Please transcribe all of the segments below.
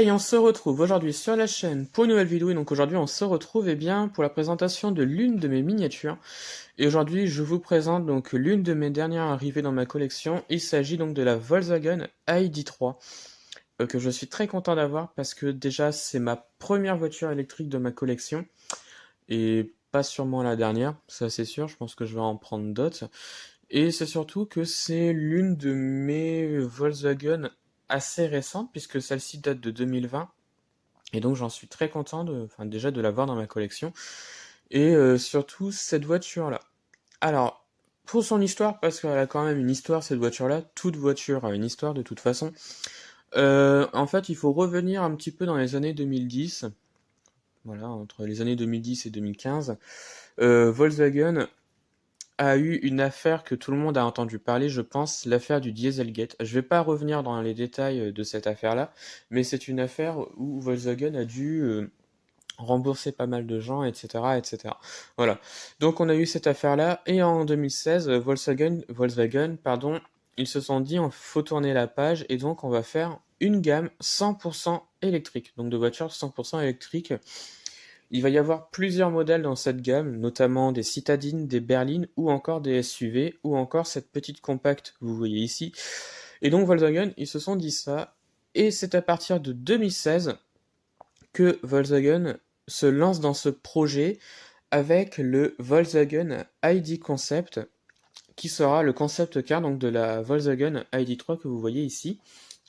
Hey, on se retrouve aujourd'hui sur la chaîne pour une nouvelle vidéo et donc aujourd'hui on se retrouve pour la présentation de l'une de mes miniatures et aujourd'hui je vous présente donc l'une de mes dernières arrivées dans ma collection. Il s'agit donc de la Volkswagen ID3 que je suis très content d'avoir parce que déjà c'est ma première voiture électrique de ma collection et pas sûrement la dernière, ça c'est sûr, je pense que je vais en prendre d'autres. Et c'est surtout que c'est l'une de mes Volkswagen assez récentes, puisque celle-ci date de 2020. Et donc j'en suis très content enfin, déjà de l'avoir dans ma collection. Et surtout cette voiture-là. Alors, pour son histoire, parce qu'elle a quand même une histoire cette voiture-là, toute voiture a une histoire de toute façon. En fait, il faut revenir un petit peu dans les années 2010. Voilà, entre les années 2010 et 2015. Volkswagen a eu une affaire que tout le monde a entendu parler, je pense, l'affaire du Dieselgate. Je ne vais pas revenir dans les détails de cette affaire-là, mais c'est une affaire où Volkswagen a dû rembourser pas mal de gens, etc., etc. Voilà. Donc on a eu cette affaire-là, et en 2016, Volkswagen, pardon, ils se sont dit, on faut tourner la page, et donc on va faire une gamme 100% électrique, donc de voitures 100% électriques. Il va y avoir plusieurs modèles dans cette gamme, notamment des citadines, des berlines ou encore des SUV ou encore cette petite compacte que vous voyez ici. Et donc Volkswagen, ils se sont dit ça et c'est à partir de 2016 que Volkswagen se lance dans ce projet avec le Volkswagen ID Concept qui sera le concept car donc de la Volkswagen ID3 que vous voyez ici.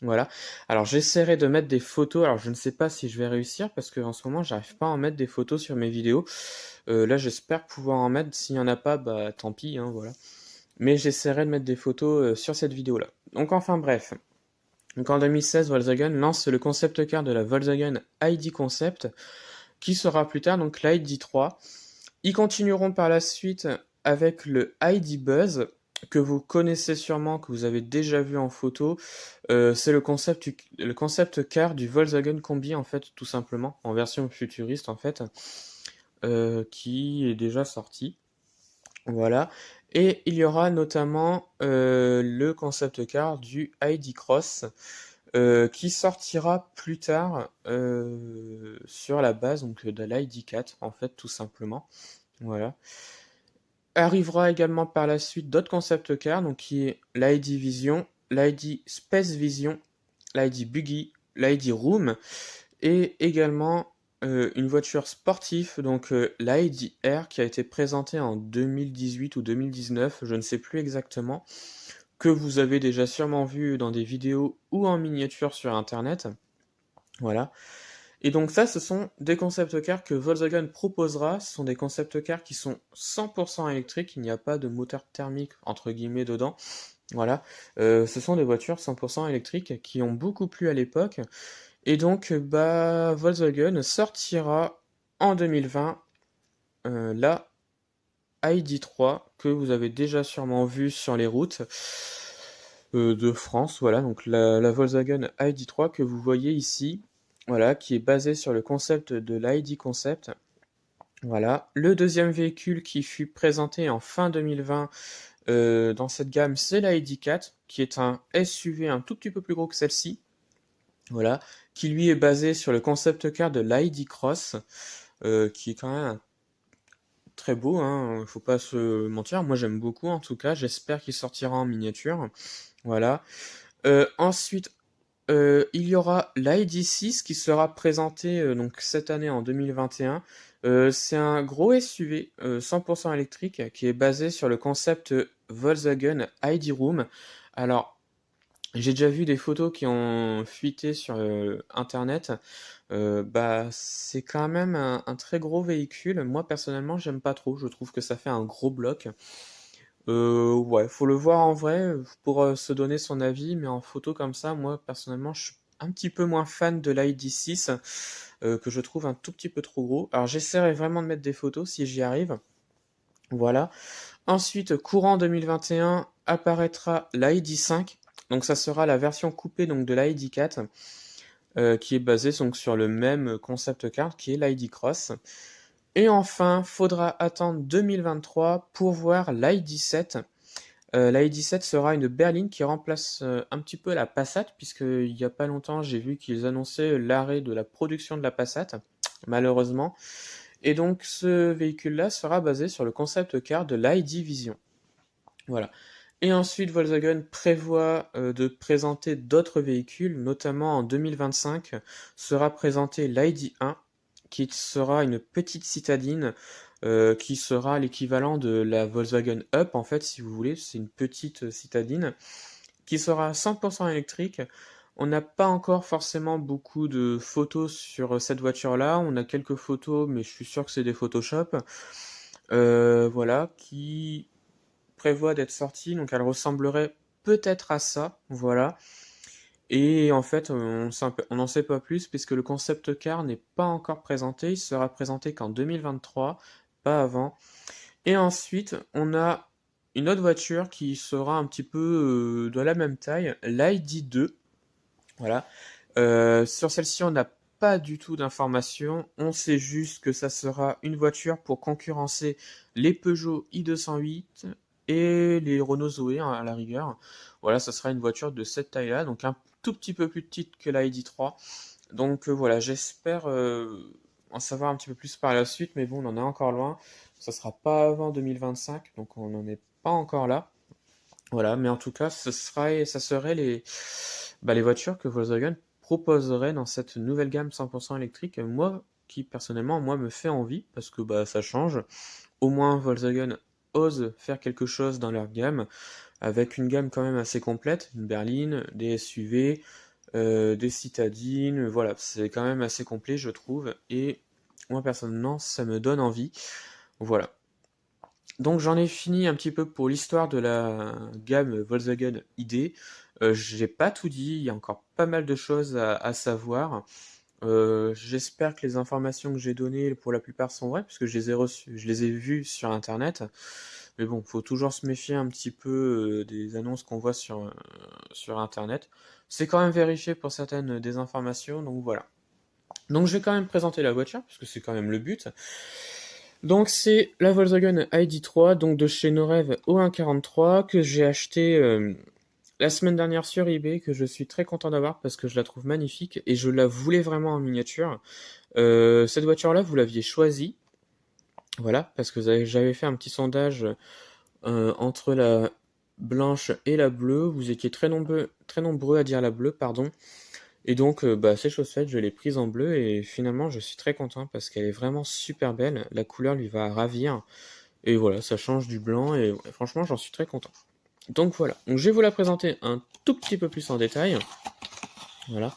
Voilà. Alors j'essaierai de mettre des photos. Alors je ne sais pas si je vais réussir parce qu'en ce moment j'arrive pas à en mettre des photos sur mes vidéos. Là j'espère pouvoir en mettre. S'il y en a pas, bah tant pis, hein, voilà. Mais j'essaierai de mettre des photos sur cette vidéo-là. Donc enfin bref. Donc en 2016, Volkswagen lance le concept car de la Volkswagen ID Concept, qui sera plus tard donc l'ID3. Ils continueront par la suite avec le ID Buzz, que vous connaissez sûrement, que vous avez déjà vu en photo. C'est le concept car du Volkswagen Combi, en fait, tout simplement, en version futuriste, en fait, qui est déjà sorti. Voilà. Et il y aura notamment le concept car du ID Cross, qui sortira plus tard sur la base donc, de l'ID4, en fait, tout simplement. Voilà. Arrivera également par la suite d'autres concept cars, donc qui est l'ID Vision, l'ID Space Vision, l'ID Buggy, l'ID Room, et également une voiture sportive, donc l'ID Air, qui a été présentée en 2018 ou 2019, je ne sais plus exactement, que vous avez déjà sûrement vu dans des vidéos ou en miniature sur internet. Voilà. Et donc ça, ce sont des concept cars que Volkswagen proposera. Ce sont des concept cars qui sont 100% électriques. Il n'y a pas de moteur thermique, entre guillemets, dedans. Voilà. Ce sont des voitures 100% électriques qui ont beaucoup plu à l'époque. Et donc, bah, Volkswagen sortira en 2020 la ID3 que vous avez déjà sûrement vu sur les routes de France. Voilà, donc la Volkswagen ID3 que vous voyez ici. Voilà, qui est basé sur le concept de l'ID Concept. Voilà. Le deuxième véhicule qui fut présenté en fin 2020 dans cette gamme, c'est l'ID4, qui est un SUV un tout petit peu plus gros que celle-ci. Voilà. Qui lui est basé sur le concept car de l'ID Cross, qui est quand même très beau, hein, faut pas se mentir. Moi j'aime beaucoup en tout cas. J'espère qu'il sortira en miniature. Voilà. Ensuite, il y aura l'ID6 qui sera présenté donc cette année en 2021. C'est un gros SUV 100% électrique qui est basé sur le concept Volkswagen ID Room. Alors, j'ai déjà vu des photos qui ont fuité sur internet. Bah, c'est quand même un très gros véhicule. Moi personnellement, j'aime pas trop. Je trouve que ça fait un gros bloc. Ouais, faut le voir en vrai pour se donner son avis, mais en photo comme ça, moi personnellement, je suis un petit peu moins fan de l'ID6, que je trouve un tout petit peu trop gros. Alors j'essaierai vraiment de mettre des photos si j'y arrive. Voilà. Ensuite, courant 2021, apparaîtra l'ID5. Donc ça sera la version coupée donc, de l'ID4, qui est basée donc, sur le même concept car qui est l'ID Cross. Et enfin, faudra attendre 2023 pour voir l'ID7, La ID7 sera une berline qui remplace un petit peu la Passat, puisqu'il n'y a pas longtemps, j'ai vu qu'ils annonçaient l'arrêt de la production de la Passat, malheureusement. Et donc, ce véhicule-là sera basé sur le concept car de l'ID Vision. Voilà. Et ensuite, Volkswagen prévoit de présenter d'autres véhicules, notamment en 2025 sera présenté l'ID1, qui sera une petite citadine qui sera l'équivalent de la Volkswagen Up, en fait, si vous voulez. C'est une petite citadine qui sera 100% électrique. On n'a pas encore forcément beaucoup de photos sur cette voiture-là. On a quelques photos, mais je suis sûr que c'est des Photoshop. Voilà, qui prévoit d'être sortie, donc elle ressemblerait peut-être à ça, voilà. Et en fait, on n'en sait pas plus puisque le concept car n'est pas encore présenté, il sera présenté qu'en 2023, pas avant. Et ensuite, on a une autre voiture qui sera un petit peu de la même taille, l'ID2, voilà. Sur celle-ci, on n'a pas du tout d'informations, on sait juste que ça sera une voiture pour concurrencer les Peugeot i208 et les Renault Zoé à la rigueur. Voilà, ça sera une voiture de cette taille-là, donc un tout petit peu plus petite que la ID3. Donc voilà, j'espère en savoir un petit peu plus par la suite, mais bon, on en est encore loin. Ça sera pas avant 2025, donc on n'en est pas encore là. Voilà, mais en tout cas, ça serait les voitures que Volkswagen proposerait dans cette nouvelle gamme 100% électrique. Moi, qui personnellement, moi, me fait envie, parce que bah, ça change. Au moins, Volkswagen ose faire quelque chose dans leur gamme, avec une gamme quand même assez complète, une berline, des SUV, des citadines, voilà, c'est quand même assez complet, je trouve, et moi, personnellement, ça me donne envie. Voilà. Donc j'en ai fini un petit peu pour l'histoire de la gamme Volkswagen ID. J'ai pas tout dit, il y a encore pas mal de choses à savoir. J'espère que les informations que j'ai données pour la plupart sont vraies, puisque je les ai reçues, je les ai vues sur internet. Mais bon, faut toujours se méfier un petit peu des annonces qu'on voit sur internet. C'est quand même vérifié pour certaines des informations, donc voilà. Donc je vais quand même présenter la voiture, puisque c'est quand même le but. Donc c'est la Volkswagen ID3, donc de chez Norev O143, que j'ai acheté la semaine dernière sur eBay, que je suis très content d'avoir parce que je la trouve magnifique et je la voulais vraiment en miniature. Cette voiture-là, vous l'aviez choisie, voilà, parce que j'avais fait un petit sondage entre la blanche et la bleue. Vous étiez très nombreux à dire la bleue, pardon. Et donc, bah, c'est chose faite, je l'ai prise en bleu et finalement, je suis très content parce qu'elle est vraiment super belle. La couleur lui va ravir. Et voilà, ça change du blanc et ouais, franchement, j'en suis très content. Donc voilà, donc je vais vous la présenter un tout petit peu plus en détail. Voilà.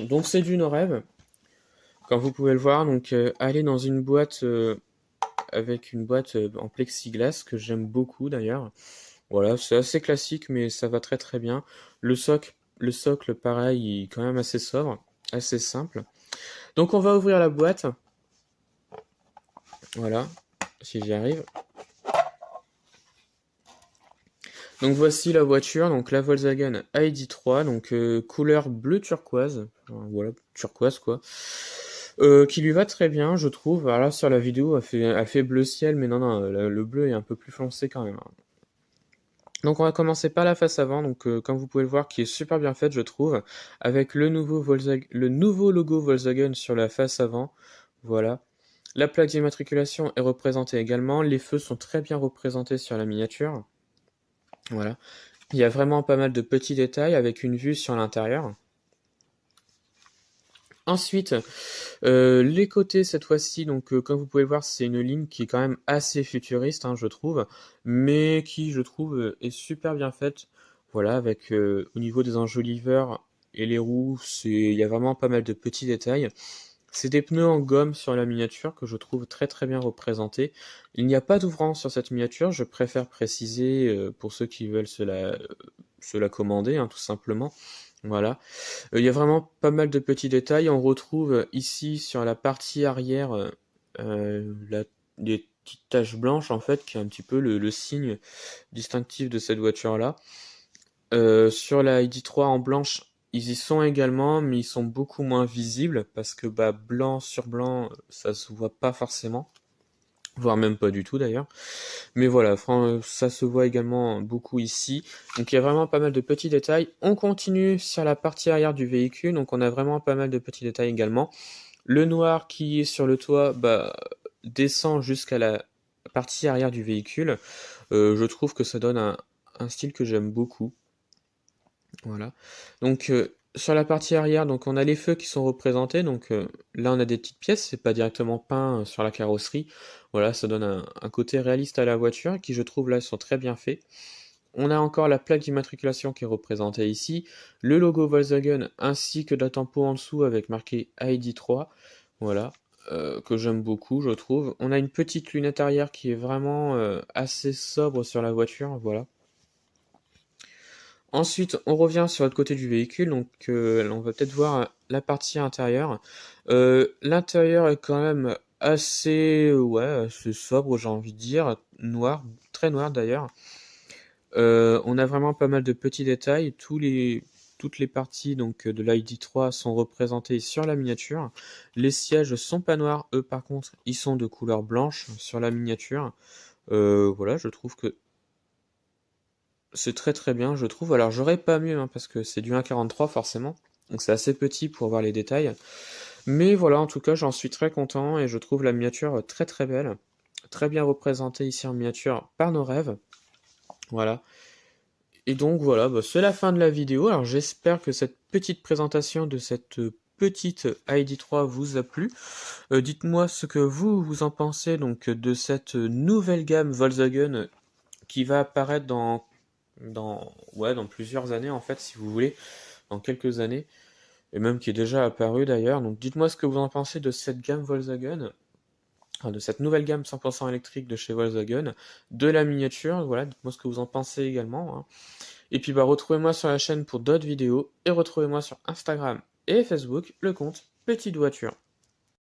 Donc c'est du Norev. Comme vous pouvez le voir, donc elle est dans une boîte avec une boîte en plexiglas que j'aime beaucoup d'ailleurs. Voilà, c'est assez classique mais ça va très très bien. Le socle pareil, il est quand même assez sobre, assez simple. Donc on va ouvrir la boîte. Voilà, si j'y arrive. Donc voici la voiture, donc la Volkswagen ID3, donc couleur bleu turquoise, voilà, turquoise quoi, qui lui va très bien, je trouve. Alors là, sur la vidéo, elle fait bleu ciel, mais non, non, le bleu est un peu plus foncé quand même, hein. Donc on va commencer par la face avant, donc comme vous pouvez le voir, qui est super bien faite, je trouve, avec le nouveau logo Volkswagen sur la face avant, voilà. La plaque d'immatriculation est représentée également, les feux sont très bien représentés sur la miniature, voilà. Il y a vraiment pas mal de petits détails avec une vue sur l'intérieur. Ensuite, les côtés cette fois-ci, donc comme vous pouvez le voir, c'est une ligne qui est quand même assez futuriste, hein, je trouve, mais qui, je trouve, est super bien faite. Voilà, avec au niveau des enjoliveurs et les roues, il y a vraiment pas mal de petits détails. C'est des pneus en gomme sur la miniature que je trouve très très bien représentés. Il n'y a pas d'ouvrant sur cette miniature, je préfère préciser pour ceux qui veulent se la commander, hein, tout simplement. Voilà. Il y a vraiment pas mal de petits détails. On retrouve ici sur la partie arrière des petites taches blanches en fait, qui est un petit peu le signe distinctif de cette voiture-là. Sur la ID3 en blanche, ils y sont également, mais ils sont beaucoup moins visibles parce que bah, blanc sur blanc, ça se voit pas forcément. voire même pas du tout d'ailleurs. Mais voilà, ça se voit également beaucoup ici. Donc il y a vraiment pas mal de petits détails. On continue sur la partie arrière du véhicule, donc on a vraiment pas mal de petits détails également. Le noir qui est sur le toit descend jusqu'à la partie arrière du véhicule. Je trouve que ça donne un style que j'aime beaucoup. Voilà. Donc sur la partie arrière, donc on a les feux qui sont représentés. Donc là on a des petites pièces, c'est pas directement peint sur la carrosserie. Voilà, ça donne un côté réaliste à la voiture qui je trouve là sont très bien faits. On a encore la plaque d'immatriculation qui est représentée ici, le logo Volkswagen ainsi que la tempo en dessous avec marqué ID3. Voilà, que j'aime beaucoup, je trouve. On a une petite lunette arrière qui est vraiment assez sobre sur la voiture, voilà. Ensuite, on revient sur l'autre côté du véhicule, donc on va peut-être voir la partie intérieure. L'intérieur est quand même assez sobre, j'ai envie de dire, noir, très noir d'ailleurs. On a vraiment pas mal de petits détails. Toutes les parties donc de l'ID3 sont représentées sur la miniature. Les sièges sont pas noirs, eux par contre, ils sont de couleur blanche sur la miniature. Voilà, je trouve que c'est très très bien, je trouve. Alors j'aurais pas mieux, hein, parce que c'est du 1,43 forcément, donc c'est assez petit pour voir les détails. Mais voilà, en tout cas, j'en suis très content et je trouve la miniature très très belle, très bien représentée ici en miniature par nos rêves. Voilà. Et donc voilà, c'est la fin de la vidéo. Alors j'espère que cette petite présentation de cette petite ID3 vous a plu. Dites-moi ce que vous en pensez donc de cette nouvelle gamme Volkswagen qui va apparaître dans plusieurs années en fait, si vous voulez, dans quelques années, et même qui est déjà apparu d'ailleurs. Donc dites-moi ce que vous en pensez de cette gamme Volkswagen, enfin, de cette nouvelle gamme 100% électrique de chez Volkswagen, de la miniature, voilà, dites-moi ce que vous en pensez également, hein. Et puis retrouvez-moi sur la chaîne pour d'autres vidéos, et retrouvez-moi sur Instagram et Facebook, le compte Petite Voiture.